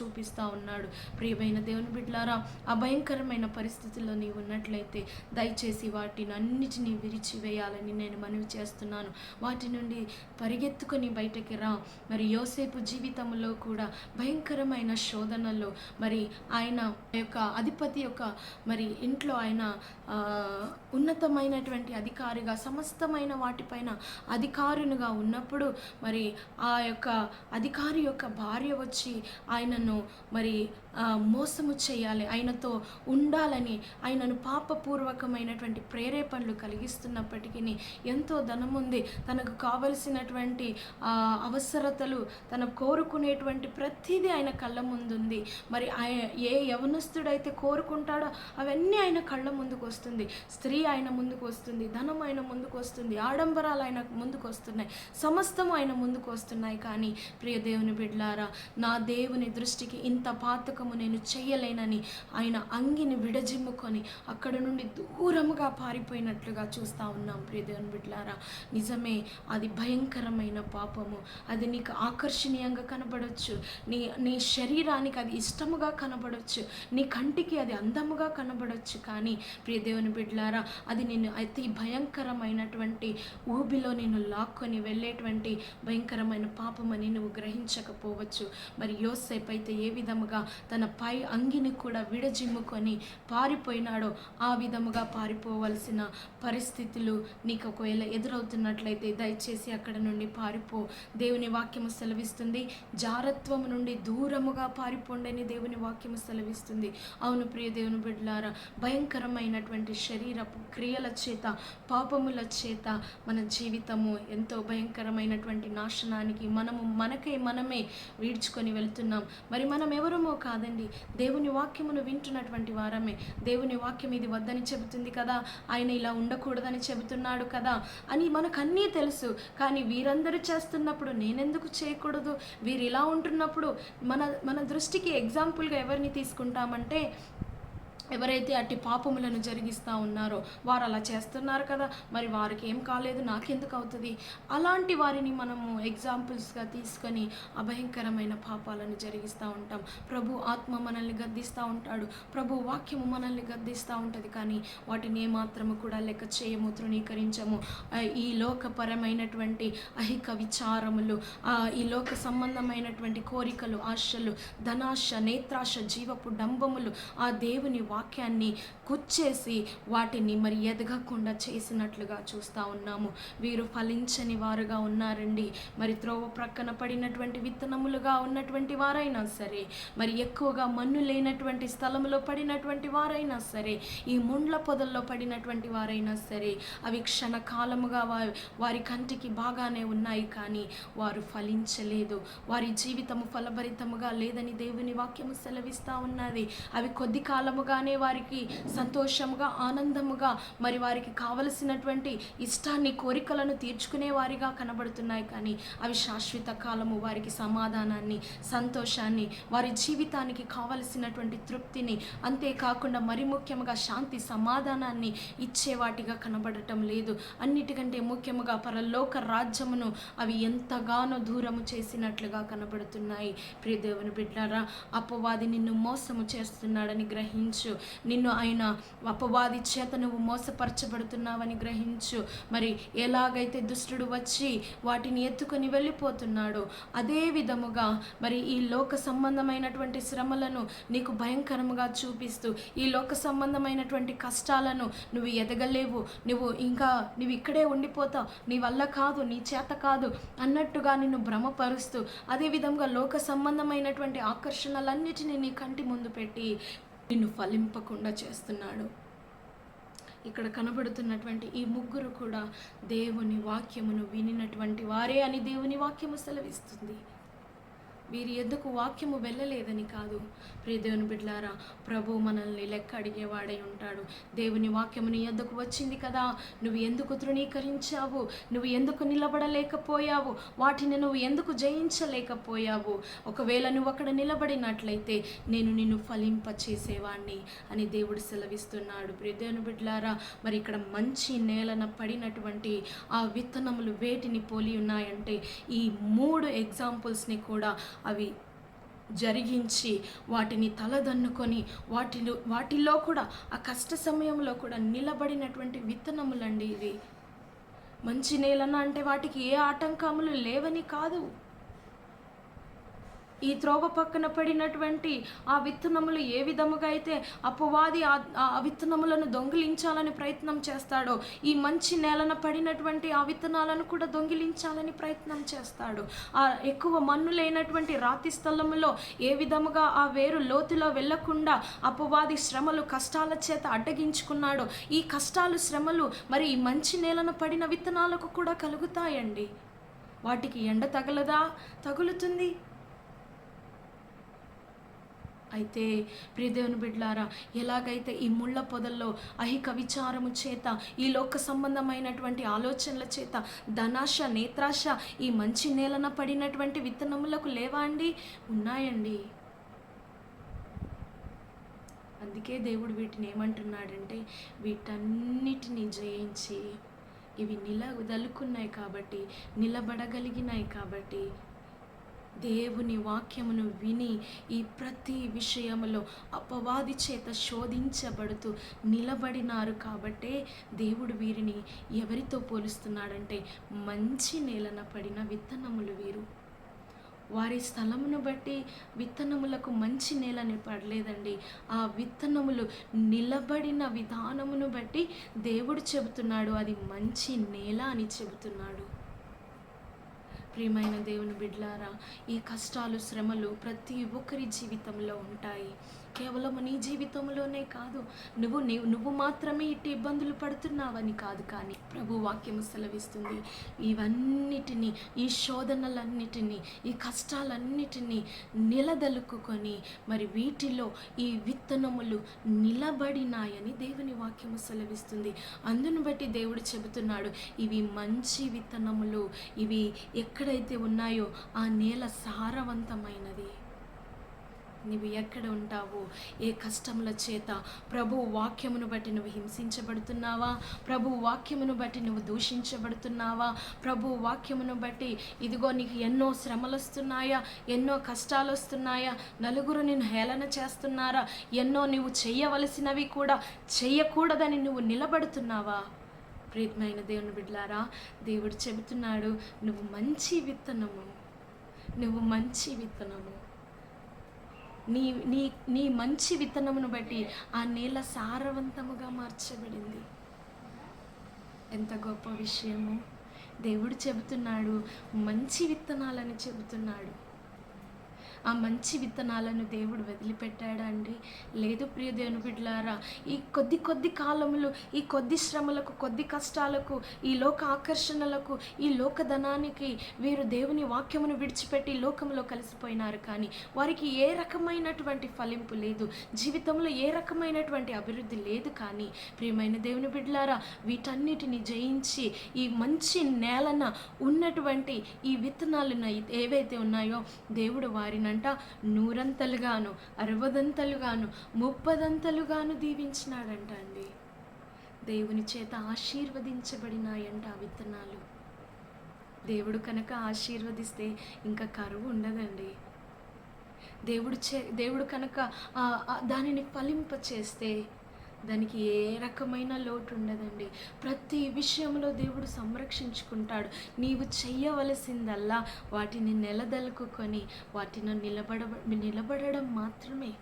చూపిస్తూ ఉన్నాడు. ప్రియమైన దేవుని బిడ్డలారా, ఆ భయంకరమైన పరిస్థితుల్లో నీవు ఉన్నట్లయితే దయచేసి వాటిని అన్నిటినీ విరిచివేయాలని నేను మనవి చేస్తున్నాను. వాటి నుండి పరిగెత్తుకొని బయటకి రా. మరి యోసేపు జీవితంలో కూడా భయంకరమైన శోధనలో, మరి ఆయన యొక్క అధిపతి యొక్క మరి ఇంట్లో ఆయన ఉన్నతమైనటువంటి అధికారిగా, సమస్తమైన వాటిపైన అధికారునిగా ఉన్నప్పుడు, మరి ఆ యొక్క అధికారి యొక్క భార్య వచ్చి ఆయనను మరి మోసము చేయాలి, ఆయనతో ఉండాలని ఆయనను పాపపూర్వకమైనటువంటి ప్రేరేపణలు కలిగిస్తున్నప్పటికీ ఎంతో ధనం ఉంది, తనకు కావలసినటువంటి అవసరతలు, తను కోరుకునేటువంటి ప్రతిదీ ఆయన కళ్ళ ముందుంది. మరి ఏ యవనస్తుడైతే కోరుకుంటాడో అవన్నీ ఆయన కళ్ళ ముందుకు వస్తుంది. స్త్రీ ఆయన ముందుకు వస్తుంది, ధనం ఆయన ముందుకు వస్తుంది, ఆడంబరాలు ఆయన ముందుకు వస్తున్నాయి, సమస్తము ఆయన ముందుకు వస్తున్నాయి. కానీ ప్రియ దేవుని బిడ్డలారా, నా దేవుని దృష్టికి ఇంత పాతకము నేను చెయ్యలేనని ఆయన అంగిని విడజిమ్ముకొని అక్కడ నుండి దూరముగా పారిపోయినట్లుగా చూస్తూ ఉన్నాం. ప్రియ దేవుని బిడ్డలారా, నిజమే, అది భయంకరమైన పాపము. అది నీకు ఆకర్షణీయంగా కనబడవచ్చు, నీ శరీరానికి అది ఇష్టముగా కనబడవచ్చు, నీ కంటికి అది అందముగా కనబడవచ్చు. కానీ ప్రియ దేవుని బిడ్డలారా, అది నేను అతి భయంకరమైనటువంటి ఊబిలో నేను లాక్కొని వెళ్ళేటువంటి భయంకరమైన పాపమని నువ్వు గ్రహించకపోవచ్చు. మరి యోసేపు అయితే ఏ విధముగా తన పై అంగిని కూడా విడజిమ్ముకొని పారిపోయినాడో ఆ విధముగా పారిపోవలసిన పరిస్థితులు నీకు ఒకవేళ ఎదురవుతున్నట్లయితే దయచేసి అక్కడ నుండి పారిపో. దేవుని వాక్యము సెలవిస్తుంది, జారత్వము నుండి దూరముగా పారిపోండని దేవుని వాక్యము సెలవిస్తుంది. అవును ప్రియ దేవుని బిడ్డలారా, భయంకరమైనటువంటి శరీరపు క్రియల చేత, పాపముల చేత మన జీవితము ఎంతో భయంకరమైనటువంటి నాశనానికి మనకై మనమే వీడ్చుకొని వెళ్తున్నాం. మరి మనం ఎవరమో కాదండి, దేవుని వాక్యమును వింటున్నటువంటి వారమే. దేవుని వాక్యం ఇది వద్దని చెబుతుంది కదా, ఆయన ఇలా ఉండకూడదని చెబుతున్నాడు కదా అని మనకన్నీ తెలుసు. కానీ వీరందరూ చేస్తున్నప్పుడు నేనెందుకు చేయకూడదు, వీరు ఇలా ఉంటున్నప్పుడు మన దృష్టికి ఎగ్జాంపుల్గా ఎవరిని తీసుకుంటామంటే, ఎవరైతే అట్టి పాపములను జరిగిస్తూ ఉన్నారో వారు అలా చేస్తున్నారు కదా, మరి వారికి ఏం కాలేదు, నాకెందుకు అవుతుంది, అలాంటి వారిని మనము ఎగ్జాంపుల్స్గా తీసుకొని అభయంకరమైన పాపాలను జరిగిస్తూ ఉంటాం. ప్రభు ఆత్మ మనల్ని గద్దిస్తూ ఉంటాడు, ప్రభు వాక్యము మనల్ని గద్దిస్తూ ఉంటుంది. కానీ వాటిని ఏమాత్రము కూడా లెక్క చేయము, తృణీకరించము. ఈ లోకపరమైనటువంటి అహిక విచారములు, ఈ లోక సంబంధమైనటువంటి కోరికలు, ఆశలు, ధనాశ, నేత్రాశ, జీవపు డంబములు ఆ దేవుని వాక్యాన్ని కుచ్చేసి వాటిని మరి ఎదగకుండా చేసినట్లుగా చూస్తూ ఉన్నాము. వీరు ఫలించని వారుగా ఉన్నారండి. మరి త్రోవ ప్రక్కన పడినటువంటి విత్తనములుగా ఉన్నటువంటి వారైనా సరే, మరి ఎక్కువగా మన్ను లేనటువంటి స్థలంలో పడినటువంటి వారైనా సరే, ఈ ముండ్ల పొదల్లో పడినటువంటి వారైనా సరే, అవి క్షణకాలముగా వారి కంటికి బాగానే ఉన్నాయి, కానీ వారు ఫలించలేదు. వారి జీవితము ఫలభరితముగా లేదని దేవుని వాక్యము సెలవిస్తూ ఉన్నది. అవి కొద్ది కాలముగానే వారికి సంతోషముగా, ఆనందముగా, మరి వారికి కావలసినటువంటి ఇష్టాన్ని, కోరికలను తీర్చుకునే వారిగా కనబడుతున్నాయి. కానీ అవి శాశ్వత కాలము వారికి సమాధానాన్ని, సంతోషాన్ని, వారి జీవితానికి కావలసినటువంటి తృప్తిని, అంతేకాకుండా మరి ముఖ్యంగా శాంతి, సమాధానాన్ని ఇచ్చే వాటిగా కనబడటం లేదు. అన్నిటికంటే ముఖ్యముగా పరలోక రాజ్యమును అవి ఎంతగానో దూరము చేసినట్లుగా కనబడుతున్నాయి. ప్రియ దేవుని బిడ్డలారా, అపవాది నిన్ను మోసము చేస్తున్నాడని గ్రహించు. నిన్ను ఆయన అపవాది చేత నువ్వు మోసపరచబడుతున్నావని గ్రహించు. మరి ఎలాగైతే దుష్టుడు వచ్చి వాటిని ఎత్తుకొని వెళ్ళిపోతున్నాడో అదే విధముగా మరి ఈ లోక సంబంధమైనటువంటి శ్రమలను నీకు భయంకరముగా చూపిస్తూ, ఈ లోక సంబంధమైనటువంటి కష్టాలను నువ్వు ఎదగలేవు, నువ్వు ఇక్కడే ఉండిపోతావు, నీ వల్ల కాదు, నీ చేత కాదు అన్నట్టుగా నిన్ను భ్రమపరుస్తూ, అదేవిధంగా లోక సంబంధమైనటువంటి ఆకర్షణలన్నిటినీ నీ కంటి ముందు పెట్టి నిన్ను ఫలింపకుండా చేస్తున్నాడు. ఇక్కడ కనబడుతున్నటువంటి ఈ ముగ్గురు కూడా దేవుని వాక్యమును వినినటువంటి వారే అని దేవుని వాక్యము సెలవిస్తుంది. వీరి ఎద్దుకు వాక్యము వెళ్ళలేదని కాదు. ప్రియ దేవుని బిడ్డలారా, ప్రభు మనల్ని లెక్క అడిగేవాడై ఉంటాడు. దేవుని వాక్యము నీ ఎద్దుకు వచ్చింది కదా, నువ్వు ఎందుకు తృణీకరించావు, నువ్వు ఎందుకు నిలబడలేకపోయావు, వాటిని నువ్వు ఎందుకు జయించలేకపోయావు, ఒకవేళ నువ్వు అక్కడ నిలబడినట్లయితే నేను నిన్ను ఫలింపచేసేవాణ్ణి అని దేవుడు సెలవిస్తున్నాడు. ప్రియ దేవుని బిడ్డలారా, మరి ఇక్కడ మంచి నేలన పడినటువంటి ఆ విత్తనములు వేటిని పోలి ఉన్నాయంటే ఈ 3 ఎగ్జాంపుల్స్ని కూడా అవి జరిగించి వాటిని తలదన్నుకొని వాటిలో కూడా ఆ కష్ట సమయంలో కూడా నిలబడినటువంటి విత్తనములండి ఇవి. మంచి నేలన అంటే వాటికి ఏ ఆటంకములు లేవని కాదు. ఈ త్రోవ పక్కన పడినటువంటి ఆ విత్తనములు ఏ విధముగా అయితే అపవాది ఆ విత్తనములను దొంగిలించాలని ప్రయత్నం చేస్తాడో, ఈ మంచి నేలన పడినటువంటి ఆ విత్తనాలను కూడా దొంగిలించాలని ప్రయత్నం చేస్తాడు. ఆ ఎక్కువ మన్ను లేనటువంటి రాతి స్థలములో ఏ విధముగా ఆ వేరు లోతులో వెళ్లకుండా అపవాది శ్రమలు కష్టాల చేత అడ్డగించుకున్నాడో, ఈ కష్టాలు శ్రమలు మరి ఈ మంచి నేలన పడిన విత్తనాలకు కూడా కలుగుతాయండి. వాటికి ఎండ తగలదా? తగులుతుంది. అయితే ప్రియదేవుని బిడ్డలారా, ఎలాగైతే ఈ ముళ్ళ పొదల్లో అహిక విచారము చేత, ఈ లోక సంబంధమైనటువంటి ఆలోచనల చేత, ధనాశ నేత్రాశ ఈ మంచి నేలన పడినటువంటి విత్తనములకు లేవా అండి? ఉన్నాయండి. అందుకే దేవుడు వీటిని ఏమంటున్నాడంటే, వీటన్నిటిని జయించి ఇవి నిలదలుకున్నాయి కాబట్టి, నిలబడగలిగినాయి కాబట్టి, దేవుని వాక్యమును విని ఈ ప్రతి విషయములో అపవాది చేత శోధించబడుతూ నిలబడినారు కాబట్టే దేవుడు వీరిని ఎవరితో పోలుస్తున్నాడంటే, మంచి నేలన పడిన విత్తనములు వీరు. వారి స్థలమును బట్టి విత్తనములకు మంచి నేలని పడలేదండి. ఆ విత్తనములు నిలబడిన విధానమును బట్టి దేవుడు చెబుతున్నాడు అది మంచి నేల అని చెబుతున్నాడు. ప్రియమైన దేవుని బిడ్డలారా, ఈ కష్టాలు శ్రమలు ప్రతి ఒక్కరి జీవితంలో ఉంటాయి. కేవలం నీ జీవితంలోనే కాదు, నువ్వు మాత్రమే ఇట్టి ఇబ్బందులు పడుతున్నావని కాదు, కానీ ప్రభు వాక్యము సెలవిస్తుంది ఇవన్నిటినీ, ఈ శోధనలన్నిటినీ, ఈ కష్టాలన్నిటినీ నిలదలుక్కుని మరి వీటిలో ఈ విత్తనములు నిలబడినాయని దేవుని వాక్యము సెలవిస్తుంది. అందును బట్టి దేవుడు చెబుతున్నాడు, ఇవి మంచి విత్తనములు, ఇవి ఎక్కడైతే ఉన్నాయో ఆ నేల సారవంతమైనది. నువ్వు ఎక్కడ ఉంటావో, ఏ కష్టముల చేత ప్రభు వాక్యమును బట్టి నువ్వు హింసించబడుతున్నావా? ప్రభు వాక్యమును బట్టి నువ్వు దూషించబడుతున్నావా? ప్రభు వాక్యమును బట్టి ఇదిగో నీకు ఎన్నో శ్రమలు వస్తున్నాయా? ఎన్నో కష్టాలు వస్తున్నాయా? నలుగురు నిన్ను హేళన చేస్తున్నారా? ఎన్నో నువ్వు చెయ్యవలసినవి కూడా చెయ్యకూడదని నువ్వు నిలబడుతున్నావా? ప్రియమైన దేవుని బిడ్డలారా, దేవుడు చెబుతున్నాడు, నువ్వు మంచి విత్తనము, నువ్వు మంచి విత్తనము. నీ నీ నీ మంచి విత్తనమును బట్టి ఆ నేల సారవంతముగా మార్చబడింది. ఎంత గొప్ప విషయము! దేవుడు చెబుతున్నాడు, మంచి విత్తనాలని చెబుతున్నాడు. ఆ మంచి విత్తనాలను దేవుడు వదిలిపెట్టాడా అండి? లేదు ప్రియ దేవుని బిడ్డలారా. ఈ కొద్ది కాలములు, ఈ కొద్ది శ్రమలకు, కొద్ది కష్టాలకు, ఈ లోక ఆకర్షణలకు, ఈ లోకధనానికి వీరు దేవుని వాక్యమును విడిచిపెట్టి లోకంలో కలిసిపోయినారు. కానీ వారికి ఏ రకమైనటువంటి ఫలింపు లేదు, జీవితంలో ఏ రకమైనటువంటి అభివృద్ధి లేదు. కానీ ప్రియమైన దేవుని బిడ్డలారా, వీటన్నిటిని జయించి ఈ మంచి నేలన ఉన్నటువంటి ఈ విత్తనాలను ఏవైతే ఉన్నాయో దేవుడు వారిని నూరంతలుగాను, 60ంతలుగాను, 30ంతలుగాను దీవించినాడంట అండి. దేవుని చేత ఆశీర్వదించబడినాయంట ఆ విత్తనాలు. దేవుడు కనుక ఆశీర్వదిస్తే ఇంకా కరువు ఉండదండి. దేవుడు కనుక దానిని ఫలింప చేస్తే దానికి ఏ రకమైన లోటు ఉండదండి. ప్రతి విషయంలో దేవుడు సంరక్షించుకుంటాడు. నీవు చెయ్యవలసిందల్లా వాటిని నిలదలుకుని వాటిని నిలబడడం మాత్రమే.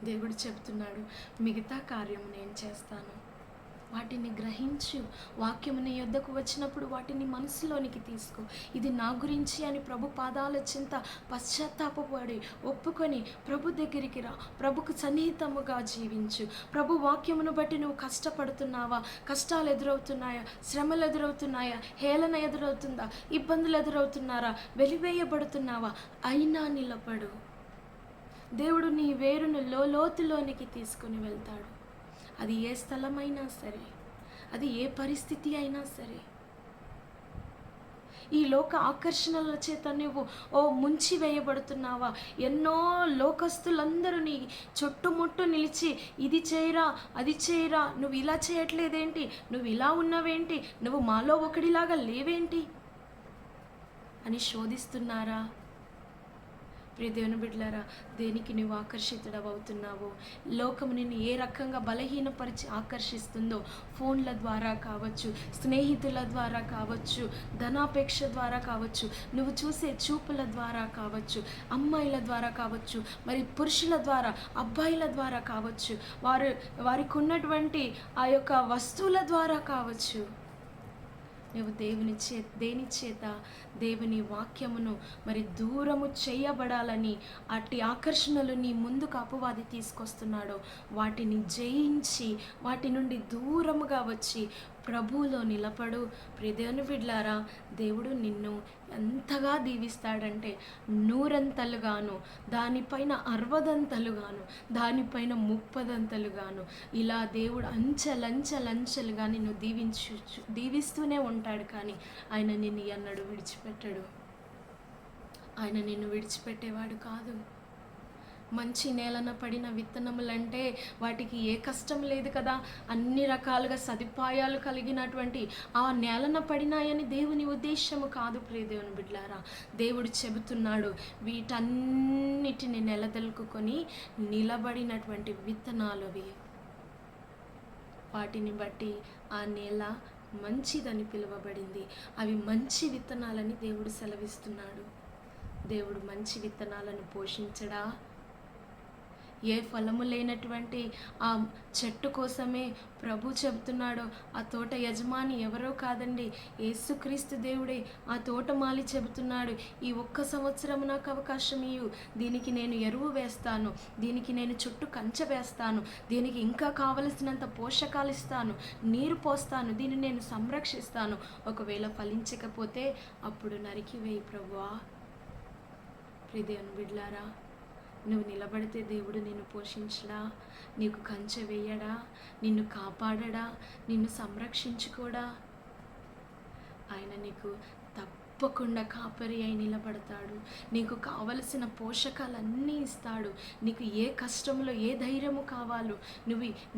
దేవుడు చెబుతున్నాడు, మిగతా కార్యము నేను చేస్తాను. వాటిని గ్రహించు. వాక్యము నీ యొద్దకు వచ్చినప్పుడు వాటిని మనసులోనికి తీసుకో. ఇది నా గురించి అని ప్రభు పాదాల చింత పశ్చాత్తాపడి ఒప్పుకొని ప్రభు దగ్గరికి రా. ప్రభుకు సన్నిహితముగా జీవించు. ప్రభు వాక్యమును బట్టి నువ్వు కష్టపడుతున్నావా? కష్టాలు ఎదురవుతున్నాయా? శ్రమలు ఎదురవుతున్నాయా? హేళన ఎదురవుతుందా? ఇబ్బందులు ఎదురవుతున్నారా? వెలివేయబడుతున్నావా? అయినా నిలబడు. దేవుడు నీ వేరును లోతులోనికి తీసుకొని వెళ్తాడు. అది ఏ స్థలమైనా సరే, అది ఏ పరిస్థితి అయినా సరే. ఈ లోక ఆకర్షణల చేత నువ్వు ముంచి వేయబడుతున్నావా? ఎన్నో లోకస్తులందరూ నీ చుట్టుముట్టు నిలిచి ఇది చేయరా, అది చేయరా, నువ్వు ఇలా చేయట్లేదేంటి, నువ్వు ఇలా ఉన్నావేంటి, నువ్వు మాలో ఒకడిలాగా లేవేంటి అని శోధిస్తున్నారా? ప్రియ దేవుని బిడ్డలారా, దేనికి నువ్వు ఆకర్షితుడవుతున్నావో, లోకము నిన్ను ఏ రకంగా బలహీనపరిచి ఆకర్షిస్తుందో, ఫోన్ల ద్వారా కావచ్చు, స్నేహితుల ద్వారా కావచ్చు, ధనాపేక్ష ద్వారా కావచ్చు, నువ్వు చూసే చూపుల ద్వారా కావచ్చు, అమ్మాయిల ద్వారా కావచ్చు, మరి పురుషుల ద్వారా, అబ్బాయిల ద్వారా కావచ్చు, వారికి ఉన్నటువంటి ఆ యొక్క వస్తువుల ద్వారా కావచ్చు, నువ్వు దేని చేత దేవుని వాక్యమును మరి దూరము చేయబడాలని అట్టి ఆకర్షణలు నీ ముందుకు అపవాది తీసుకొస్తున్నాడో వాటిని జయించి వాటి నుండి దూరముగా వచ్చి ప్రభువులో నిలబడు. ప్రియ దేవుని బిడ్డలారా, దేవుడు నిన్ను ఎంతగా దీవిస్తాడంటే 100 దానిపైన 60 దానిపైన 30 ఇలా దేవుడు అంచెలంచెలుగా నిన్ను దీవిస్తూనే ఉంటాడు. కానీ ఆయన నిన్ను ఎన్నడూ విడిచిపెట్టడు. ఆయన నిన్ను విడిచిపెట్టేవాడు కాదు. మంచి నేలన పడిన విత్తనములంటే వాటికి ఏ కష్టం లేదు కదా, అన్ని రకాలుగా సదుపాయాలు కలిగినటువంటి ఆ నేలన పడినాయని దేవుని ఉద్దేశము కాదు. ప్రియ దేవుని బిడ్డలారా, దేవుడు చెబుతున్నాడు, వీటన్నిటిని నెలదొల్చుకొని నిలబడినటువంటి విత్తనాలు అవి. వాటిని బట్టి ఆ నేల మంచిదని పిలువబడింది. అవి మంచి విత్తనాలని దేవుడు సెలవిస్తున్నాడు. దేవుడు మంచి విత్తనాలను పోషించడా? ఏ ఫలము లేనటువంటి ఆ చెట్టు కోసమే ప్రభు చెబుతున్నాడో, ఆ తోట యజమాని ఎవరో కాదండి, యేసుక్రీస్తు దేవుడే. ఆ తోటమాలి చెబుతున్నాడు, ఈ 1 సంవత్సరం నాకు అవకాశం ఇయ్యు, దీనికి నేను ఎరువు వేస్తాను, దీనికి నేను చుట్టూ కంచె వేస్తాను, దీనికి ఇంకా కావలసినంత పోషకాలు ఇస్తాను, నీరు పోస్తాను, దీన్ని నేను సంరక్షిస్తాను. ఒకవేళ ఫలించకపోతే అప్పుడు నరికివేయి ప్రభువా. ప్రియ దేవుని బిడ్డలారా, నువ్వు నిలబడితే దేవుడు నిన్ను పోషించడా? నీకు కంచె వేయడా? నిన్ను కాపాడడా? నిన్ను సంరక్షించుకోడా? ఆయన నీకు తప్పకుండా కాపరి అయి నిలబడతాడు. నీకు కావలసిన పోషకాలన్నీ ఇస్తాడు. నీకు ఏ కష్టంలో ఏ ధైర్యము కావాలో,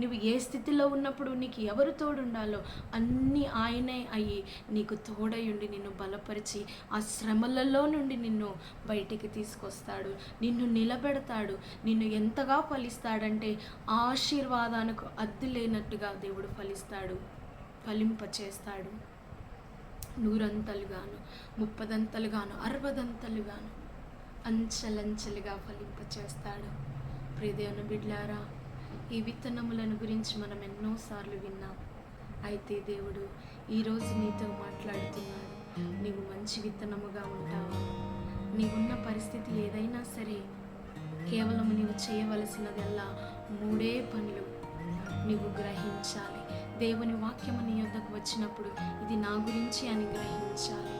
నువ్వు ఏ స్థితిలో ఉన్నప్పుడు నీకు ఎవరు తోడుండాలో అన్నీ ఆయనే అయ్యి నీకు తోడయుండి నిన్ను బలపరిచి ఆ శ్రమలలో నుండి నిన్ను బయటికి తీసుకొస్తాడు, నిన్ను నిలబెడతాడు. నిన్ను ఎంతగా ఫలిస్తాడంటే ఆశీర్వాదానికి అద్దు లేనట్టుగా దేవుడు ఫలింపచేస్తాడు. 100 30 60 అంచెలంచెలుగా ఫలింపచేస్తాడు. ప్రియ దేవుని బిడ్డలారా, ఈ విత్తనములను గురించి మనం ఎన్నోసార్లు విన్నాం. అయితే దేవుడు ఈరోజు నీతో మాట్లాడుతున్నాడు. నీవు మంచి విత్తనముగా ఉంటావా? నీవున్న పరిస్థితి ఏదైనా సరే, కేవలం నీవు చేయవలసినదల్లా 3 పనులు నీవు గ్రహించాలి. దేవుని వాక్యము నీ యొద్దకు వచ్చినప్పుడు ఇది నా గురించి అని గ్రహించాలి.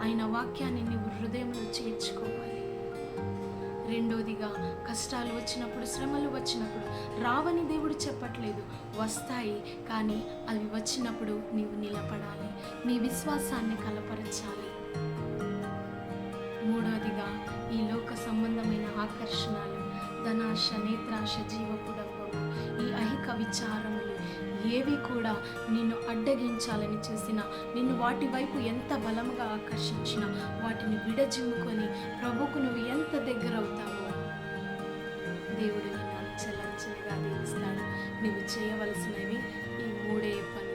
ఆయన వాక్యాన్ని నీవు హృదయంలో చేర్చుకోవాలి. రెండోదిగా, కష్టాలు వచ్చినప్పుడు, శ్రమలు వచ్చినప్పుడు, రావని దేవుడు చెప్పట్లేదు, వస్తాయి. కానీ అవి వచ్చినప్పుడు నీవు నిలబడాలి, నీ విశ్వాసాన్ని కలపరచాలి. మూడోదిగా, ఈ లోక సంబంధమైన ఆకర్షణలు, ధనాశ, నేత్రాశ, జీవపుడంబము, ఈ ఐహిక విచారములు ఏవి కూడా నిన్ను అడ్డగించాలని చూసినా, నిన్ను వాటి వైపు ఎంత బలముగా ఆకర్షించినా వాటిని విడజిమ్ముకొని ప్రభువుకు నువ్వు ఎంత దగ్గర అవుతావో దేవుడు నిన్ను అంచెలంచెలుగా దీవిస్తాడు. నువ్వు చేయవలసినవి ఈ 3 పనులు.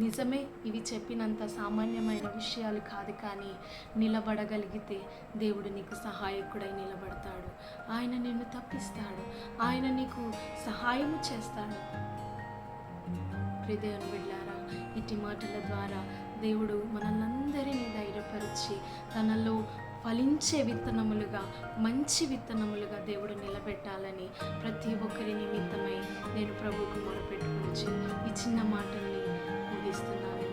నిజమే, ఇవి చెప్పినంత సామాన్యమైన విషయాలు కాదు. కానీ నిలబడగలిగితే దేవుడు నీకు సహాయకుడై నిలబడతాడు. ఆయన నిన్ను తప్పిస్తాడు. ఆయన నీకు సహాయము చేస్తాడు. ప్రియ దేవుని బిడ్డలారా, ఇట్టి మాటల ద్వారా దేవుడు మనల్నందరినీ ధైర్యపరిచి తనలో ఫలించే విత్తనములుగా, మంచి విత్తనములుగా దేవుడు నిలబెట్టాలని ప్రతి ఒక్కరి నిమిత్తమై నేను ప్రభువుకు మొరపెట్టుకుని ఈ చిన్న మాటల్ని ముగిస్తున్నాను.